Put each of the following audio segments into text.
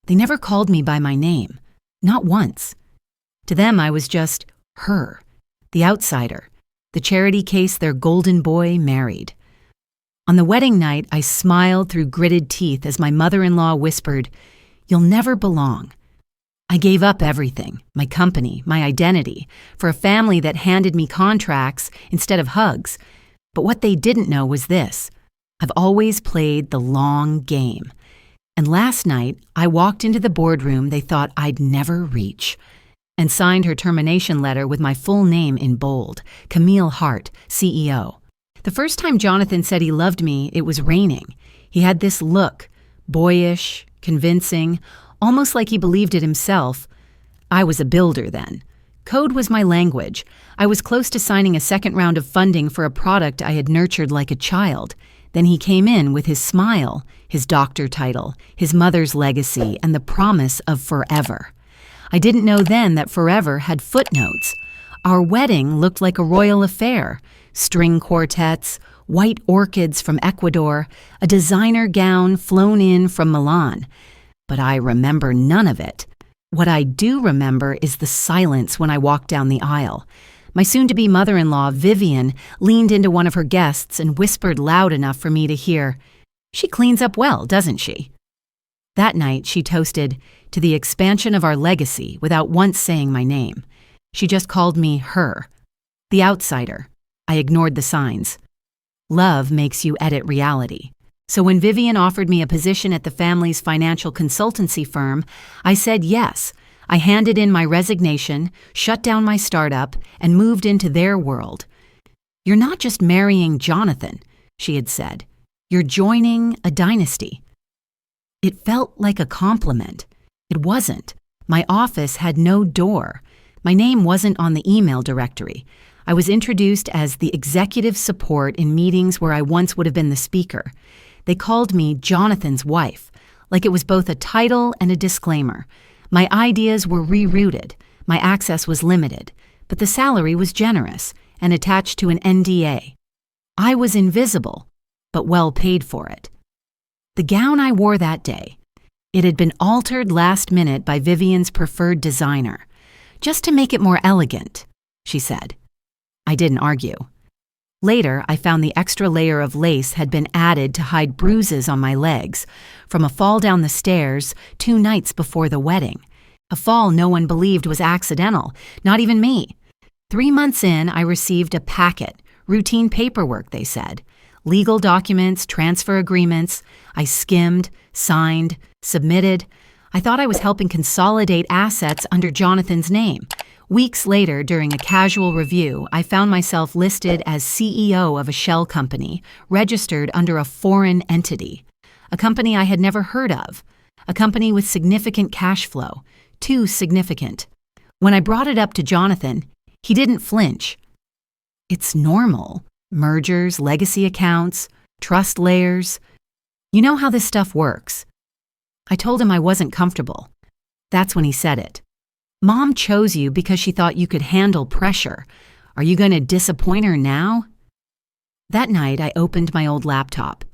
They never called me by my name, not once. To them, I was just her, the outsider, the charity case their golden boy married. On the wedding night, I smiled through gritted teeth as my mother-in-law whispered, "You'll never belong." I gave up everything, my company, my identity, for a family that handed me contracts instead of hugs. But what they didn't know was this: I've always played the long game. And last night, I walked into the boardroom they thought I'd never reach and signed her termination letter with my full name in bold, Camille Hart, CEO. The first time Jonathan said he loved me, it was raining. He had this look, boyish, convincing, almost like he believed it himself. I was a builder then. Code was my language. I was close to signing a second round of funding for a product I had nurtured like a child. Then he came in with his smile, his doctor title, his mother's legacy, and the promise of forever. I didn't know then that forever had footnotes. Our wedding looked like a royal affair. String quartets, white orchids from Ecuador, a designer gown flown in from Milan. But I remember none of it. What I do remember is the silence when I walked down the aisle. My soon-to-be mother-in-law, Vivian, leaned into one of her guests and whispered loud enough for me to hear, "She cleans up well, doesn't she?" That night, she toasted to the expansion of our legacy without once saying my name. She just called me her, the outsider. I ignored the signs. Love makes you edit reality. So when Vivian offered me a position at the family's financial consultancy firm, I said yes. I handed in my resignation, shut down my startup, and moved into their world. "You're not just marrying Jonathan," she had said. "You're joining a dynasty." It felt like a compliment. It wasn't. My office had no door. My name wasn't on the email directory. I was introduced as the executive support in meetings where I once would have been the speaker. They called me Jonathan's wife, like it was both a title and a disclaimer. My ideas were rerouted, my access was limited, but the salary was generous and attached to an NDA. I was invisible, but well paid for it. The gown I wore that day, it had been altered last minute by Vivian's preferred designer, just to make it more elegant, she said. I didn't argue. Later, I found the extra layer of lace had been added to hide bruises on my legs from a fall down the stairs 2 nights before the wedding. A fall no one believed was accidental, not even me. 3 months in, I received a packet, routine paperwork, they said. Legal documents, transfer agreements. I skimmed, signed, submitted. I thought I was helping consolidate assets under Jonathan's name. Weeks later, during a casual review, I found myself listed as CEO of a shell company, registered under a foreign entity. A company I had never heard of. A company with significant cash flow. Too significant. When I brought it up to Jonathan, he didn't flinch. It's normal. Mergers, legacy accounts, trust layers. You know how this stuff works. I told him I wasn't comfortable. That's when he said it. Mom chose you because she thought you could handle pressure. Are you going to disappoint her now? That night, I opened my old laptop,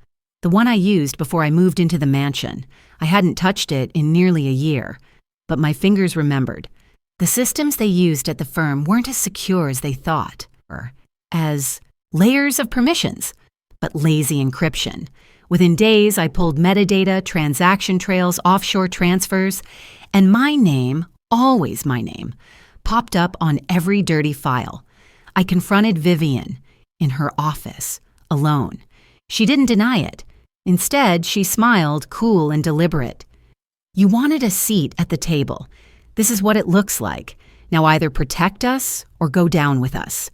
the one I used before I moved into the mansion. I hadn't touched it in nearly a year, but my fingers remembered. The systems they used at the firm weren't as secure as they thought, or as layers of permissions, but lazy encryption. Within days, I pulled metadata, transaction trails, offshore transfers, and my name, always my name, popped up on every dirty file. I confronted Vivian in her office, alone. She didn't deny it. Instead, she smiled, cool and deliberate. "You wanted a seat at the table. This is what it looks like. Now either protect us or go down with us."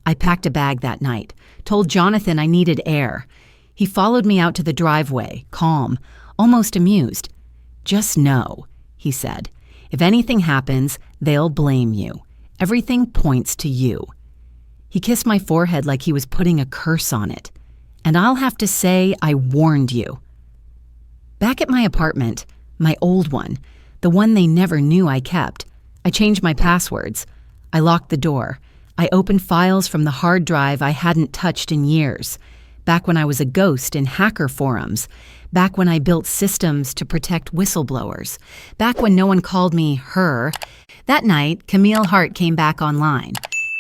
I packed a bag that night, told Jonathan I needed air. He followed me out to the driveway, calm, almost amused. "Just know," he said, "if anything happens, they'll blame you. Everything points to you." He kissed my forehead like he was putting a curse on it. "And I'll have to say I warned you." Back at my apartment, my old one, the one they never knew I kept, I changed my passwords. I locked the door. I opened files from the hard drive I hadn't touched in years. back when I was a ghost in hacker forums, back when I built systems to protect whistleblowers, back when no one called me her. That night, Camille Hart came back online.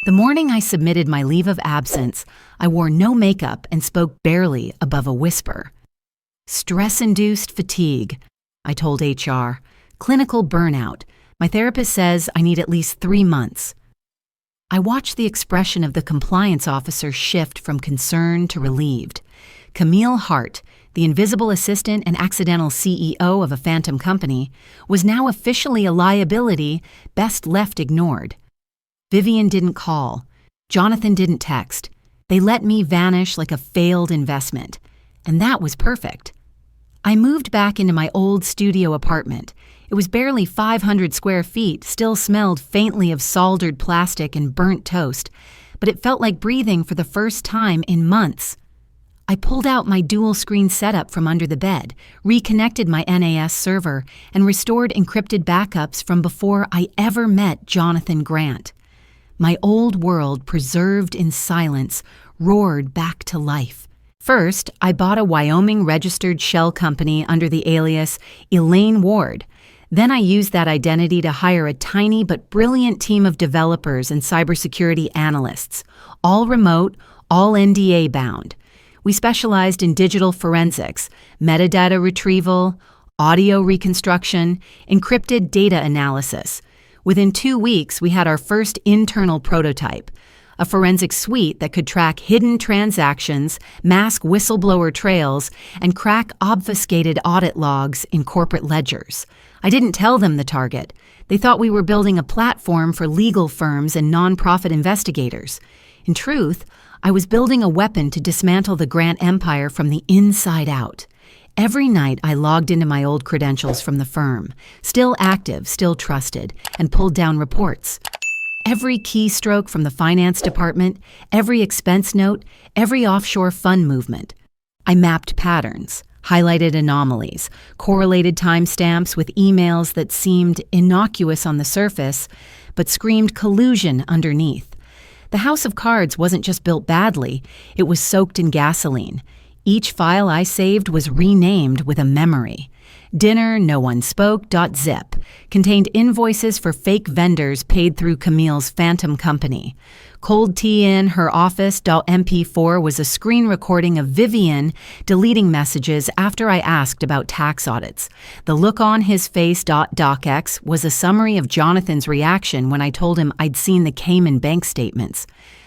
The morning I submitted my leave of absence, I wore no makeup and spoke barely above a whisper. Stress-induced fatigue, I told HR. Clinical burnout. My therapist says I need at least 3 months. I watched the expression of the compliance officer shift from concern to relieved. Camille Hart, the invisible assistant and accidental CEO of a phantom company, was now officially a liability best left ignored. Vivian didn't call. Jonathan didn't text. They let me vanish like a failed investment. And that was perfect. I moved back into my old studio apartment. It was barely 500 square feet, still smelled faintly of soldered plastic and burnt toast, but it felt like breathing for the first time in months. I pulled out my dual-screen setup from under the bed, reconnected my NAS server, and restored encrypted backups from before I ever met Jonathan Grant. My old world, preserved in silence, roared back to life. First, I bought a Wyoming-registered shell company under the alias Elaine Ward. Then I used that identity to hire a tiny but brilliant team of developers and cybersecurity analysts, all remote, all NDA bound. We specialized in digital forensics, metadata retrieval, audio reconstruction, encrypted data analysis. Within 2 weeks, we had our first internal prototype, a forensic suite that could track hidden transactions, mask whistleblower trails, and crack obfuscated audit logs in corporate ledgers. I didn't tell them the target. They thought we were building a platform for legal firms and nonprofit investigators. In truth, I was building a weapon to dismantle the Grant empire from the inside out. Every night I logged into my old credentials from the firm, still active, still trusted, and pulled down reports. Every keystroke from the finance department, every expense note, every offshore fund movement. I mapped patterns, highlighted anomalies, correlated timestamps with emails that seemed innocuous on the surface, but screamed collusion underneath. The house of cards wasn't just built badly, it was soaked in gasoline. Each file I saved was renamed with a memory. Dinner No One Spoke.zip contained invoices for fake vendors paid through Camille's phantom company. Cold Tea in Her Office.mp4 was a screen recording of Vivian deleting messages after I asked about tax audits. The Look on His Face.docx was a summary of Jonathan's reaction when I told him I'd seen the Cayman bank statements.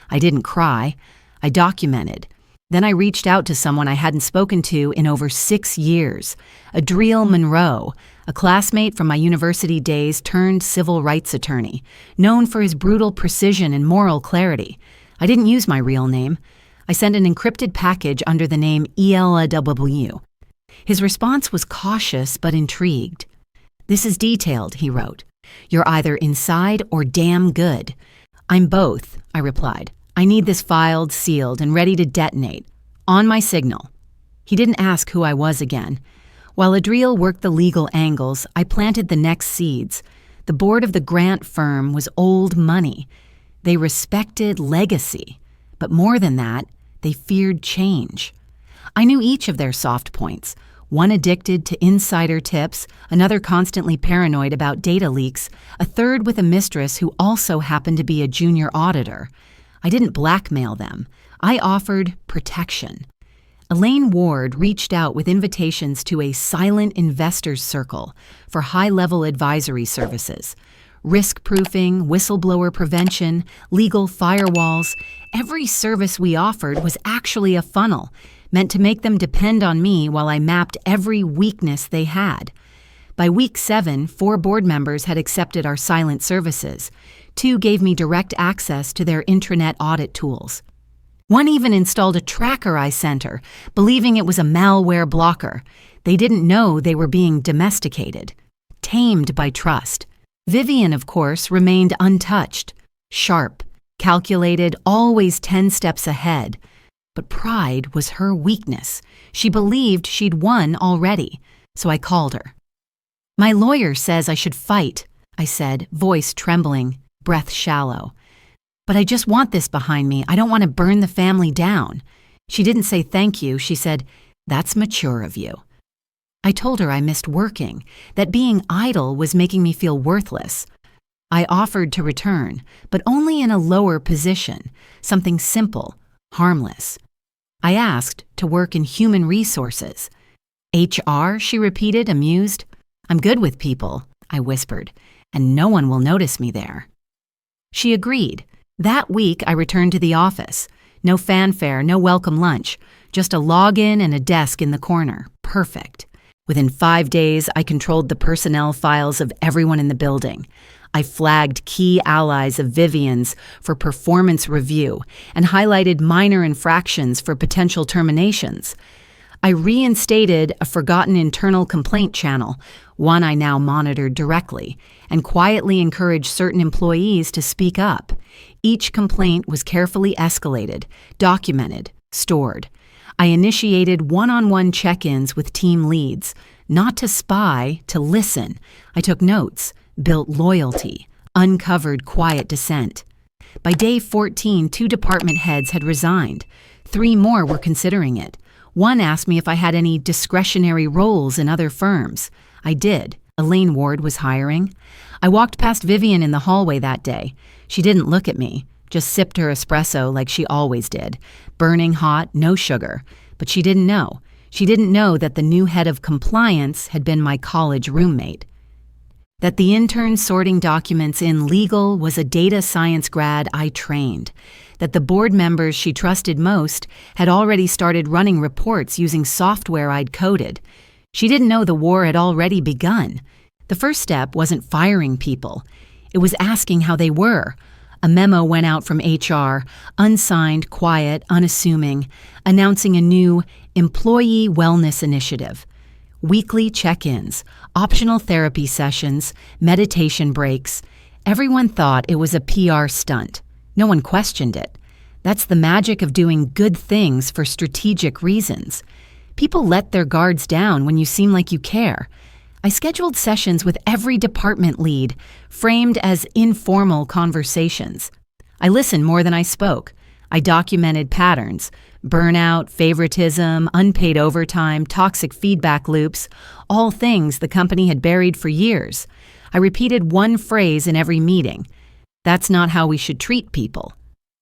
I didn't cry. I documented. Then I reached out to someone I hadn't spoken to in over 6 years, Adriel Monroe, a classmate from my university days turned civil rights attorney, known for his brutal precision and moral clarity. I didn't use my real name. I sent an encrypted package under the name ELAW. His response was cautious but intrigued. "This is detailed," he wrote. "You're either inside or damn good." "I'm both," I replied. "I need this filed, sealed, and ready to detonate. On my signal." He didn't ask who I was again. While Adriel worked the legal angles, I planted the next seeds. The board of the Grant firm was old money. They respected legacy. But more than that, they feared change. I knew each of their soft points. One addicted to insider tips, another constantly paranoid about data leaks, a third with a mistress who also happened to be a junior auditor. I didn't blackmail them. I offered protection. Elaine Ward reached out with invitations to a silent investors circle for high-level advisory services. Risk-proofing, whistleblower prevention, legal firewalls. Every service we offered was actually a funnel, meant to make them depend on me while I mapped every weakness they had. By week 7, 4 board members had accepted our silent services. 2 gave me direct access to their intranet audit tools. One even installed a tracker I sent her, believing it was a malware blocker. They didn't know they were being domesticated, tamed by trust. Vivian, of course, remained untouched, sharp, calculated, always 10 steps ahead. But pride was her weakness. She believed she'd won already, so I called her. "My lawyer says I should fight," I said, voice trembling, breath shallow. "But I just want this behind me. I don't want to burn the family down." She didn't say thank you. She said, "That's mature of you." I told her I missed working, that being idle was making me feel worthless. I offered to return, but only in a lower position, something simple, harmless. I asked to work in human resources. "HR?" she repeated, amused. "I'm good with people," I whispered, "and no one will notice me there." She agreed. That week, I returned to the office. No fanfare, no welcome lunch, just a login and a desk in the corner. Perfect. Within 5 days, I controlled the personnel files of everyone in the building. I flagged key allies of Vivian's for performance review and highlighted minor infractions for potential terminations. I reinstated a forgotten internal complaint channel, one I now monitored directly, and quietly encouraged certain employees to speak up. Each complaint was carefully escalated, documented, stored. I initiated one-on-one check-ins with team leads, not to spy, to listen. I took notes, built loyalty, uncovered quiet dissent. By day 14, 2 department heads had resigned. 3 more were considering it. One asked me if I had any discretionary roles in other firms. I did. Elaine Ward was hiring. I walked past Vivian in the hallway that day. She didn't look at me, just sipped her espresso like she always did. Burning hot, no sugar. But she didn't know. She didn't know that the new head of compliance had been my college roommate. That the intern sorting documents in legal was a data science grad I trained. That the board members she trusted most had already started running reports using software I'd coded. She didn't know the war had already begun. The first step wasn't firing people. It was asking how they were. A memo went out from HR, unsigned, quiet, unassuming, announcing a new employee wellness initiative. Weekly check-ins, optional therapy sessions, meditation breaks. Everyone thought it was a PR stunt. No one questioned it. That's the magic of doing good things for strategic reasons. People let their guards down when you seem like you care. I scheduled sessions with every department lead, framed as informal conversations. I listened more than I spoke. I documented patterns: burnout, favoritism, unpaid overtime, toxic feedback loops, all things the company had buried for years. I repeated one phrase in every meeting: "That's not how we should treat people."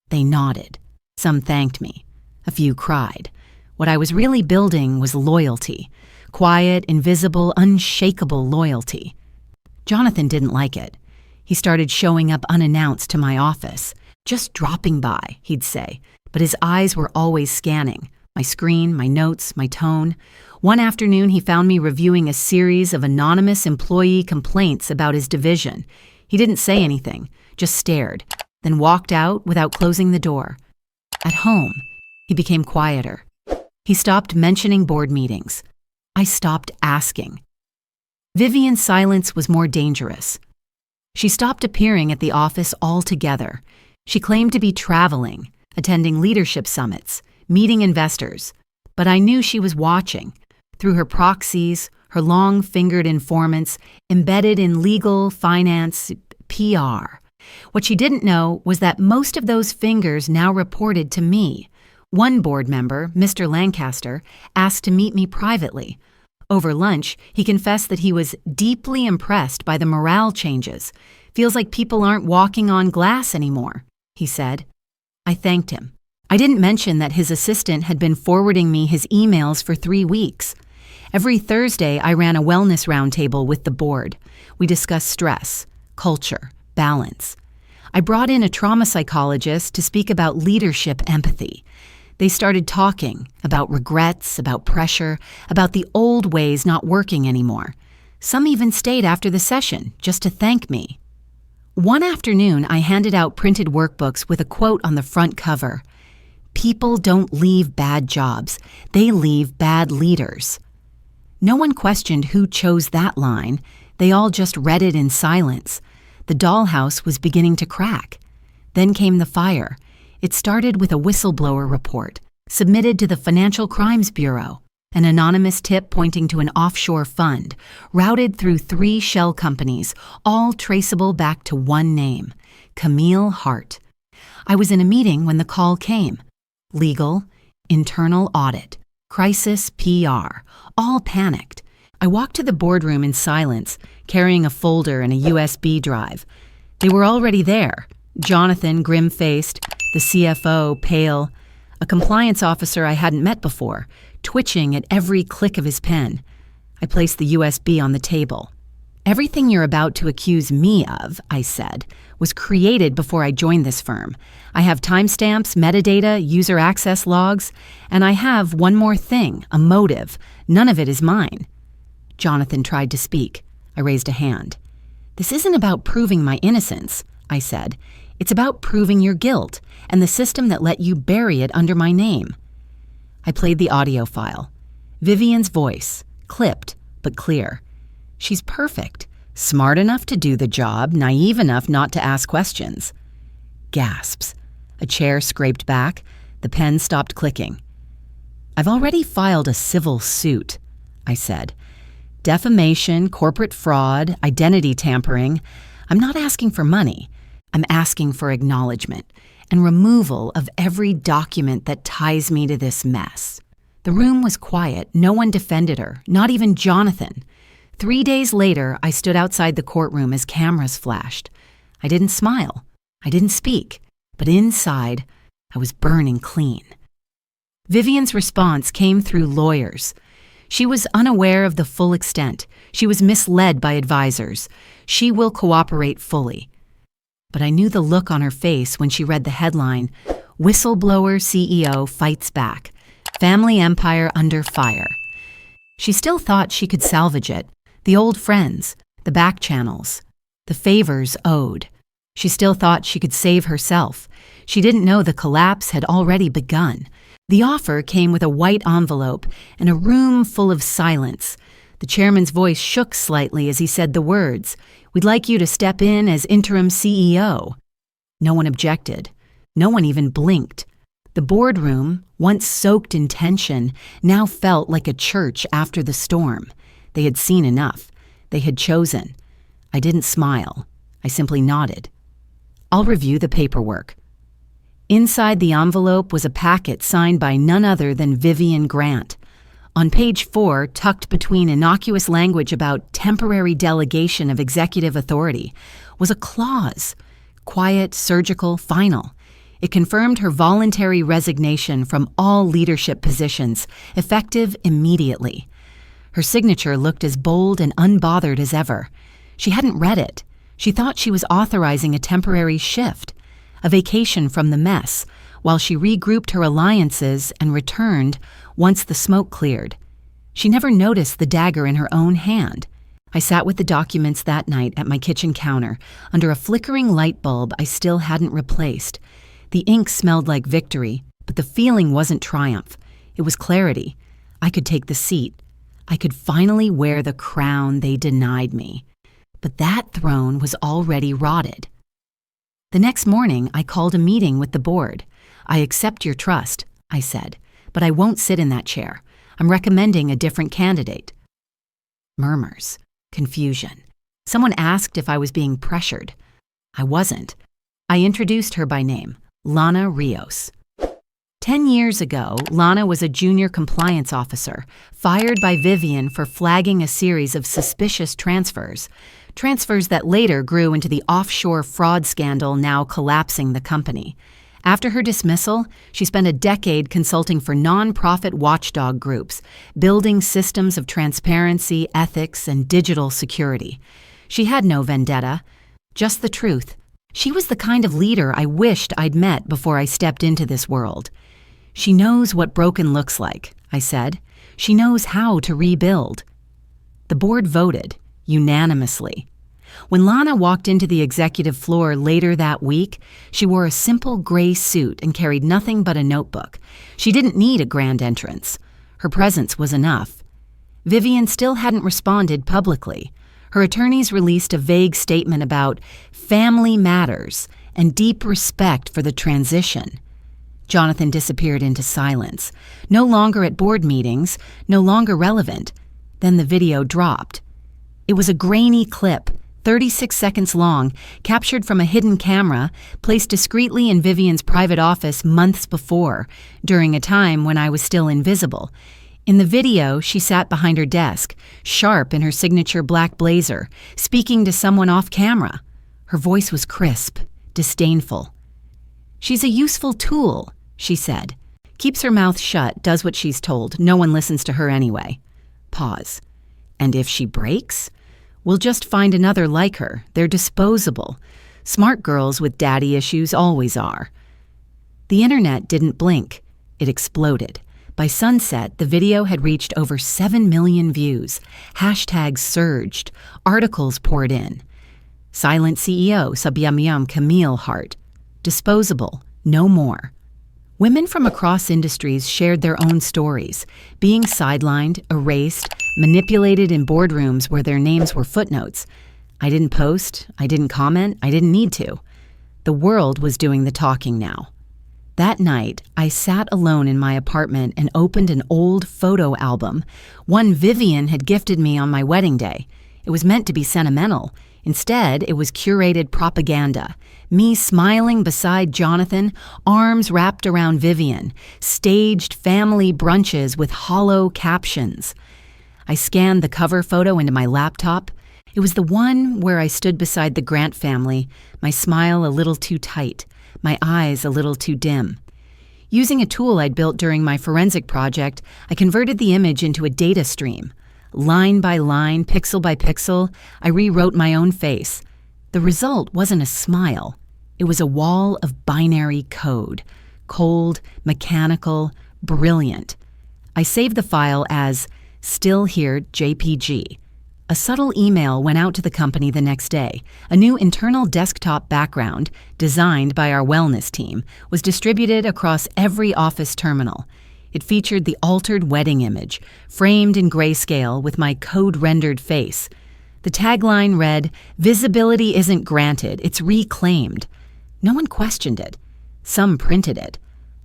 They nodded. Some thanked me. A few cried. What I was really building was loyalty. Quiet, invisible, unshakable loyalty. Jonathan didn't like it. He started showing up unannounced to my office. "Just dropping by," he'd say, but his eyes were always scanning. My screen, my notes, my tone. One afternoon, he found me reviewing a series of anonymous employee complaints about his division. He didn't say anything, just stared, then walked out without closing the door. At home, he became quieter. He stopped mentioning board meetings. I stopped asking. Vivian's silence was more dangerous. She stopped appearing at the office altogether. She claimed to be traveling, attending leadership summits, meeting investors. But I knew she was watching, through her proxies, her long-fingered informants, embedded in legal, finance, PR. What she didn't know was that most of those fingers now reported to me. One board member, Mr. Lancaster, asked to meet me privately. Over lunch, he confessed that he was deeply impressed by the morale changes. "Feels like people aren't walking on glass anymore," he said. I thanked him. I didn't mention that his assistant had been forwarding me his emails for 3 weeks. Every Thursday, I ran a wellness roundtable with the board. We discussed stress, culture, balance. I brought in a trauma psychologist to speak about leadership empathy. They started talking about regrets, about pressure, about the old ways not working anymore. Some even stayed after the session just to thank me. One afternoon, I handed out printed workbooks with a quote on the front cover: "People don't leave bad jobs, they leave bad leaders." No one questioned who chose that line. They all just read it in silence. The dollhouse was beginning to crack. Then came the fire. It started with a whistleblower report, submitted to the Financial Crimes Bureau, an anonymous tip pointing to an offshore fund, routed through 3 shell companies, all traceable back to one name: Camille Hart. I was in a meeting when the call came. Legal, internal audit, crisis PR, all panicked. I walked to the boardroom in silence, carrying a folder and a USB drive. They were already there. Jonathan, grim-faced, the CFO, pale, a compliance officer I hadn't met before, twitching at every click of his pen. I placed the USB on the table. Everything you're about to accuse me of, I said, was created before I joined this firm. I have timestamps, metadata, user access logs, and I have one more thing, a motive. None of it is mine. Jonathan tried to speak. I raised a hand. This isn't about proving my innocence, I said. It's about proving your guilt and the system that let you bury it under my name. I played the audio file. Vivian's voice, clipped but clear. She's perfect, smart enough to do the job, naive enough not to ask questions. Gasps. A chair scraped back. The pen stopped clicking. I've already filed a civil suit, I said. Defamation, corporate fraud, identity tampering. I'm not asking for money. I'm asking for acknowledgement and removal of every document that ties me to this mess. The room was quiet. No one defended her, not even Jonathan. 3 days later, I stood outside the courtroom as cameras flashed. I didn't smile. I didn't speak. But inside, I was burning clean. Vivian's response came through lawyers. She was unaware of the full extent. She was misled by advisors. She will cooperate fully. But I knew the look on her face when she read the headline, Whistleblower CEO Fights Back. Family Empire Under Fire. She still thought she could salvage it. The old friends, the back channels, the favors owed. She still thought she could save herself. She didn't know the collapse had already begun. The offer came with a white envelope and a room full of silence. The chairman's voice shook slightly as he said the words, "We'd like you to step in as interim CEO." No one objected. No one even blinked. The boardroom, once soaked in tension, now felt like a church after the storm. They had seen enough. They had chosen. I didn't smile. I simply nodded. I'll review the paperwork. Inside the envelope was a packet signed by none other than Vivian Grant. On page 4, tucked between innocuous language about temporary delegation of executive authority, was a clause. Quiet, surgical, final. It confirmed her voluntary resignation from all leadership positions, effective immediately. Her signature looked as bold and unbothered as ever. She hadn't read it. She thought she was authorizing a temporary shift, a vacation from the mess, while she regrouped her alliances and returned once the smoke cleared. She never noticed the dagger in her own hand. I sat with the documents that night at my kitchen counter, under a flickering light bulb I still hadn't replaced. The ink smelled like victory, but the feeling wasn't triumph. It was clarity. I could take the seat. I could finally wear the crown they denied me. But that throne was already rotted. The next morning, I called a meeting with the board. "I accept your trust," I said, "but I won't sit in that chair. I'm recommending a different candidate." Murmurs. Confusion. Someone asked if I was being pressured. I wasn't. I introduced her by name, Lana Rios. 10 years ago, Lana was a junior compliance officer, fired by Vivian for flagging a series of suspicious transfers that later grew into the offshore fraud scandal now collapsing the company. After her dismissal, she spent a decade consulting for non-profit watchdog groups, building systems of transparency, ethics, and digital security. She had no vendetta, just the truth. She was the kind of leader I wished I'd met before I stepped into this world. "She knows what broken looks like," I said. "She knows how to rebuild." The board voted, unanimously. When Lana walked into the executive floor later that week, she wore a simple gray suit and carried nothing but a notebook. She didn't need a grand entrance. Her presence was enough. Vivian still hadn't responded publicly. Her attorneys released a vague statement about family matters and deep respect for the transition. Jonathan disappeared into silence. No longer at board meetings, no longer relevant. Then the video dropped. It was a grainy clip, 36 seconds long, captured from a hidden camera, placed discreetly in Vivian's private office months before, during a time when I was still invisible. In the video, she sat behind her desk, sharp in her signature black blazer, speaking to someone off camera. Her voice was crisp, disdainful. "She's a useful tool," she said. "Keeps her mouth shut, does what she's told. No one listens to her anyway." Pause. "And if she breaks? We'll just find another like her. They're disposable. Smart girls with daddy issues always are." The internet didn't blink. It exploded. By sunset, the video had reached over 7 million views. Hashtags surged. Articles poured in. Silent CEO Sabiamyam Camille heart. Disposable. No more. Women from across industries shared their own stories, being sidelined, erased, manipulated in boardrooms where their names were footnotes. I didn't post, I didn't comment, I didn't need to. The world was doing the talking now. That night, I sat alone in my apartment and opened an old photo album, one Vivian had gifted me on my wedding day. It was meant to be sentimental. Instead, it was curated propaganda. Me smiling beside Jonathan, arms wrapped around Vivian, staged family brunches with hollow captions. I scanned the cover photo into my laptop. It was the one where I stood beside the Grant family, my smile a little too tight, my eyes a little too dim. Using a tool I'd built during my forensic project, I converted the image into a data stream. Line by line, pixel by pixel, I rewrote my own face. The result wasn't a smile. It was a wall of binary code. Cold, mechanical, brilliant. I saved the file as "Still Here JPG." A subtle email went out to the company the next day. A new internal desktop background, designed by our wellness team, was distributed across every office terminal. It featured the altered wedding image, framed in grayscale with my code-rendered face. The tagline read, "Visibility isn't granted, it's reclaimed." No one questioned it. Some printed it.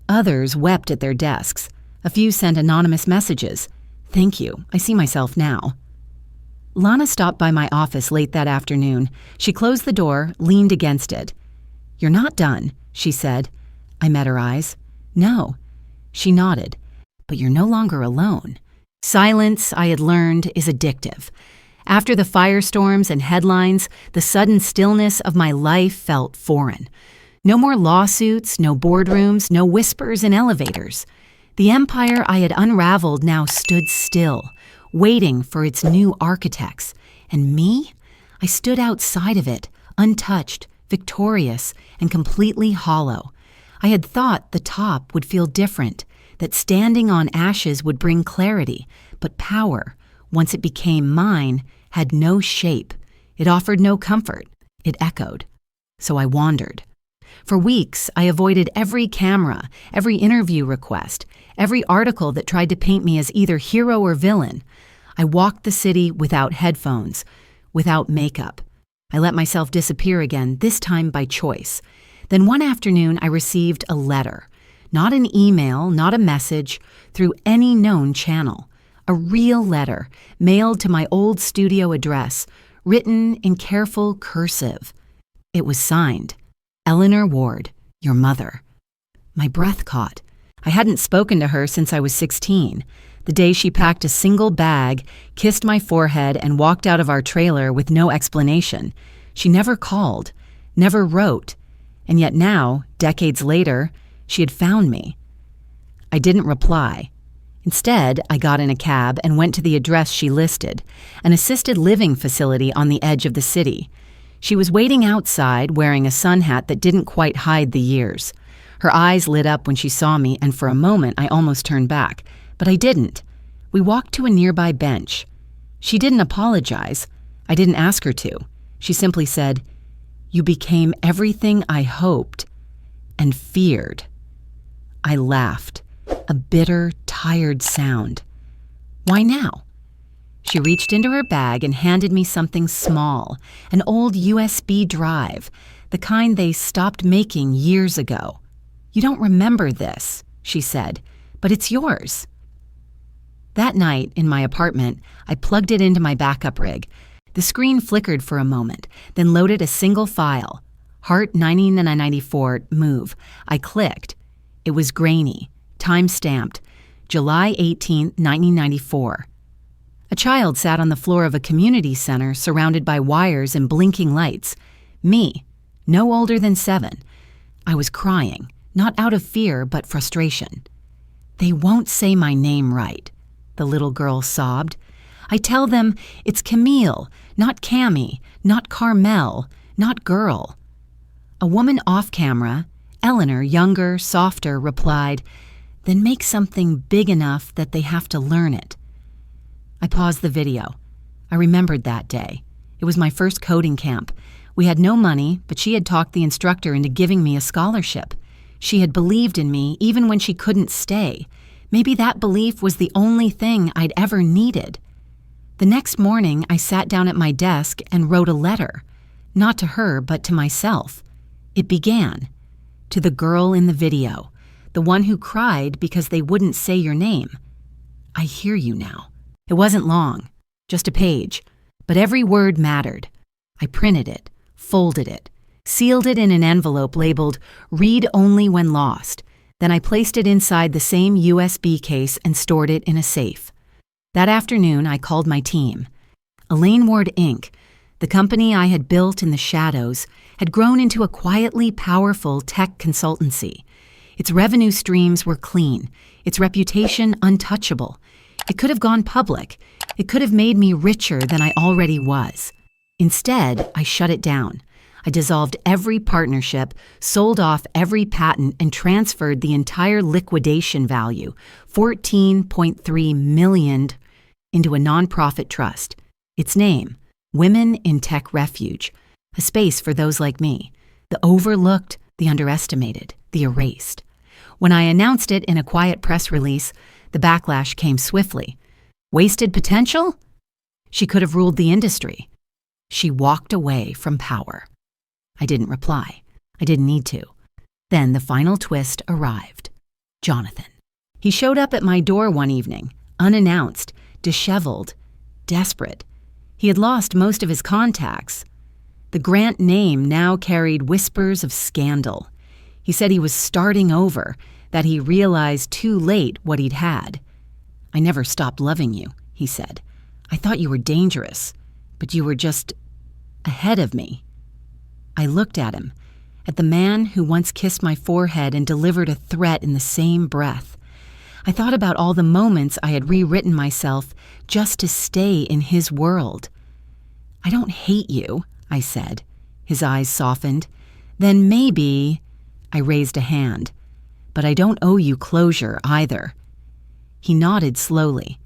Others wept at their desks. A few sent anonymous messages. "Thank you, I see myself now." Lana stopped by my office late that afternoon. She closed the door, leaned against it. "You're not done," she said. I met her eyes. "No." She nodded. "But you're no longer alone." Silence, I had learned, is addictive. After the firestorms and headlines, the sudden stillness of my life felt foreign. No more lawsuits, no boardrooms, no whispers in elevators. The empire I had unraveled now stood still, waiting for its new architects. And me? I stood outside of it, untouched, victorious, and completely hollow. I had thought the top would feel different, that standing on ashes would bring clarity, but power, once it became mine, had no shape. It offered no comfort. It echoed. So I wandered. For weeks, I avoided every camera, every interview request, every article that tried to paint me as either hero or villain. I walked the city without headphones, without makeup. I let myself disappear again, this time by choice. Then one afternoon, I received a letter. Not an email, not a message, through any known channel. A real letter, mailed to my old studio address, written in careful cursive. It was signed, "Eleanor Ward, your mother." My breath caught. I hadn't spoken to her since I was 16. The day she packed a single bag, kissed my forehead, and walked out of our trailer with no explanation. She never called, never wrote. And yet now, decades later, she had found me. I didn't reply. Instead, I got in a cab and went to the address she listed, an assisted living facility on the edge of the city. She was waiting outside, wearing a sun hat that didn't quite hide the years. Her eyes lit up when she saw me, and for a moment I almost turned back. But I didn't. We walked to a nearby bench. She didn't apologize. I didn't ask her to. She simply said, "You became everything I hoped and feared." I laughed, a bitter, tired sound. "Why now?" She reached into her bag and handed me something small, an old USB drive, the kind they stopped making years ago. "You don't remember this," she said, "but it's yours." That night, in my apartment, I plugged it into my backup rig. The screen flickered for a moment, then loaded a single file. Heart 9994 move. I clicked. It was grainy, time-stamped, July 18, 1994. A child sat on the floor of a community center surrounded by wires and blinking lights. Me, no older than 7. I was crying, not out of fear but frustration. "They won't say my name right," the little girl sobbed. "I tell them it's Camille, not Cammy, not Carmel, not girl." A woman off camera, Eleanor, younger, softer, replied, "Then make something big enough that they have to learn it." I paused the video. I remembered that day. It was my first coding camp. We had no money, but she had talked the instructor into giving me a scholarship. She had believed in me even when she couldn't stay. Maybe that belief was the only thing I'd ever needed. The next morning, I sat down at my desk and wrote a letter. Not to her, but to myself. It began, "To the girl in the video, the one who cried because they wouldn't say your name. I hear you now." It wasn't long, just a page, but every word mattered. I printed it, folded it, sealed it in an envelope labeled "Read Only When Lost." Then I placed it inside the same USB case and stored it in a safe. That afternoon, I called my team. Elaine Ward, Inc., the company I had built in the shadows, had grown into a quietly powerful tech consultancy. Its revenue streams were clean, its reputation untouchable. It could have gone public. It could have made me richer than I already was. Instead, I shut it down. I dissolved every partnership, sold off every patent, and transferred the entire liquidation value, $14.3 million, into a nonprofit trust. Its name, Women in Tech Refuge, a space for those like me, the overlooked, the underestimated, the erased. When I announced it in a quiet press release, the backlash came swiftly. Wasted potential? She could have ruled the industry. She walked away from power. I didn't reply. I didn't need to. Then the final twist arrived. Jonathan. He showed up at my door one evening, unannounced, disheveled, desperate. He had lost most of his contacts. The Grant name now carried whispers of scandal. He said he was starting over, that he realized too late what he'd had. "I never stopped loving you," he said. "I thought you were dangerous, but you were just ahead of me." I looked at him, at the man who once kissed my forehead and delivered a threat in the same breath. I thought about all the moments I had rewritten myself just to stay in his world. "I don't hate you," I said. His eyes softened. "Then maybe—" I raised a hand. "But I don't owe you closure either." He nodded slowly.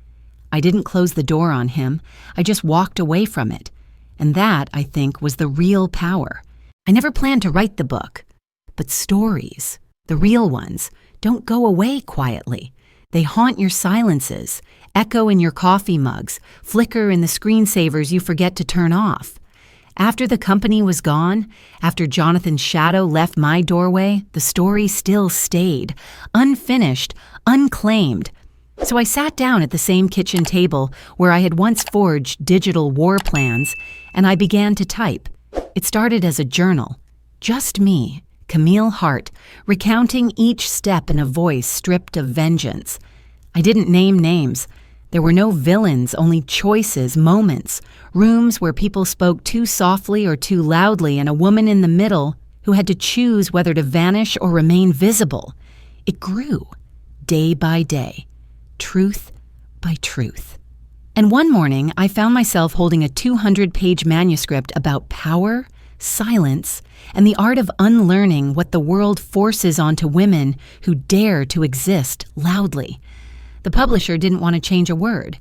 I didn't close the door on him. I just walked away from it. And that, I think, was the real power. I never planned to write the book. But stories, the real ones, don't go away quietly. They haunt your silences, echo in your coffee mugs, flicker in the screensavers you forget to turn off. After the company was gone, after Jonathan's shadow left my doorway, the story still stayed, unfinished, unclaimed. So I sat down at the same kitchen table where I had once forged digital war plans, and I began to type. It started as a journal. Just me, Camille Hart, recounting each step in a voice stripped of vengeance. I didn't name names. There were no villains, only choices, moments, rooms where people spoke too softly or too loudly, and a woman in the middle who had to choose whether to vanish or remain visible. It grew, day by day, truth by truth. And one morning, I found myself holding a 200-page manuscript about power, silence, and the art of unlearning what the world forces onto women who dare to exist loudly. The publisher didn't want to change a word.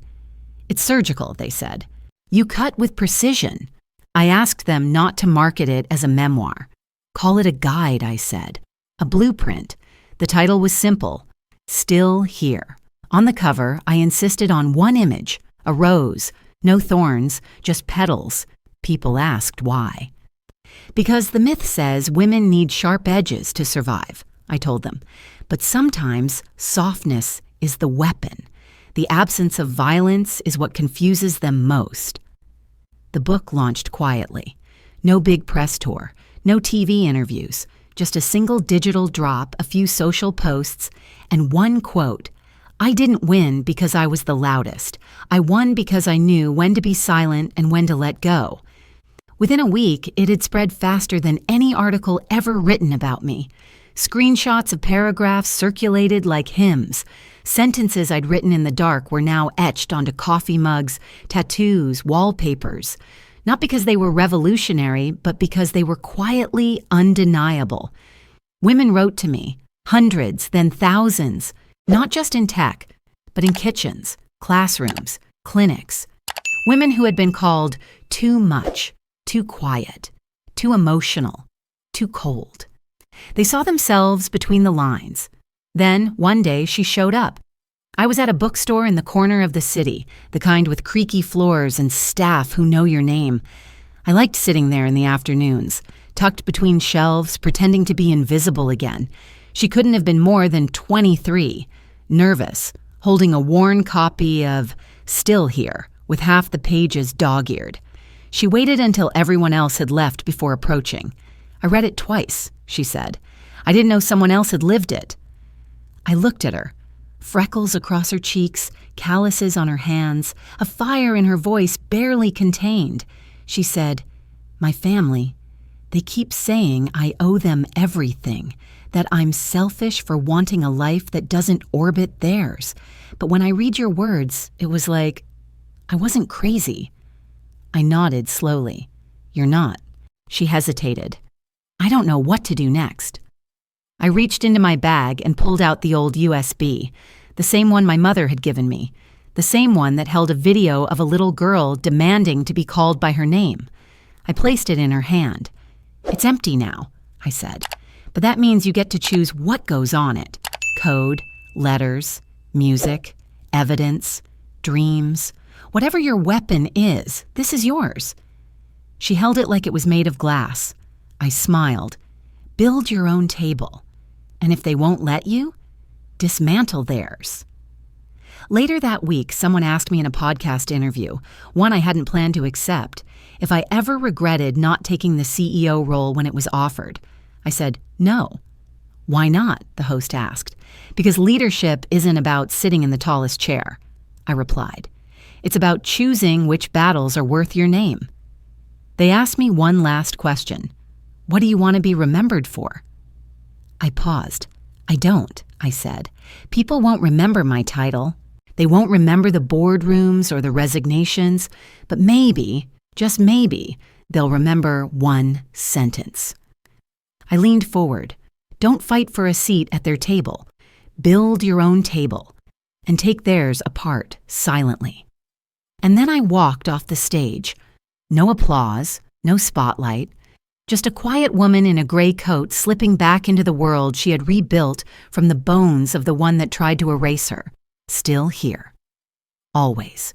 "It's surgical," they said. "You cut with precision." I asked them not to market it as a memoir. "Call it a guide," I said. "A blueprint." The title was simple, Still Here. On the cover, I insisted on one image, a rose, no thorns, just petals. People asked why. "Because the myth says women need sharp edges to survive," I told them. "But sometimes softness is the weapon. The absence of violence is what confuses them most." The book launched quietly. No big press tour, no TV interviews, just a single digital drop, a few social posts, and one quote. I didn't win because I was the loudest. I won because I knew when to be silent and when to let go. Within a week, it had spread faster than any article ever written about me. Screenshots of paragraphs circulated like hymns. Sentences I'd written in the dark were now etched onto coffee mugs, tattoos, wallpapers. Not because they were revolutionary, but because they were quietly undeniable. Women wrote to me, hundreds, then thousands, not just in tech, but in kitchens, classrooms, clinics. Women who had been called too much, too quiet, too emotional, too cold. They saw themselves between the lines. Then, one day, she showed up. I was at a bookstore in the corner of the city, the kind with creaky floors and staff who know your name. I liked sitting there in the afternoons, tucked between shelves, pretending to be invisible again. She couldn't have been more than 23, nervous, holding a worn copy of Still Here, with half the pages dog-eared. She waited until everyone else had left before approaching. I read it twice, she said. I didn't know someone else had lived it. I looked at her. Freckles across her cheeks, calluses on her hands, a fire in her voice barely contained. She said, My family, they keep saying I owe them everything, that I'm selfish for wanting a life that doesn't orbit theirs. But when I read your words, it was like, I wasn't crazy. I nodded slowly. You're not. She hesitated. I don't know what to do next. I reached into my bag and pulled out the old USB, the same one my mother had given me, the same one that held a video of a little girl demanding to be called by her name. I placed it in her hand. It's empty now, I said, but that means you get to choose what goes on it. Code, letters, music, evidence, dreams. Whatever your weapon is, this is yours. She held it like it was made of glass. I smiled. Build your own table. And if they won't let you, dismantle theirs. Later that week, someone asked me in a podcast interview, one I hadn't planned to accept, if I ever regretted not taking the CEO role when it was offered. I said, no. Why not? The host asked. Because leadership isn't about sitting in the tallest chair, I replied. It's about choosing which battles are worth your name. They asked me one last question. What do you want to be remembered for? I paused. I don't, I said. People won't remember my title. They won't remember the boardrooms or the resignations, but maybe, just maybe, they'll remember one sentence. I leaned forward. Don't fight for a seat at their table. Build your own table and take theirs apart silently. And then I walked off the stage. No applause, no spotlight, just a quiet woman in a gray coat slipping back into the world she had rebuilt from the bones of the one that tried to erase her. Still here. Always.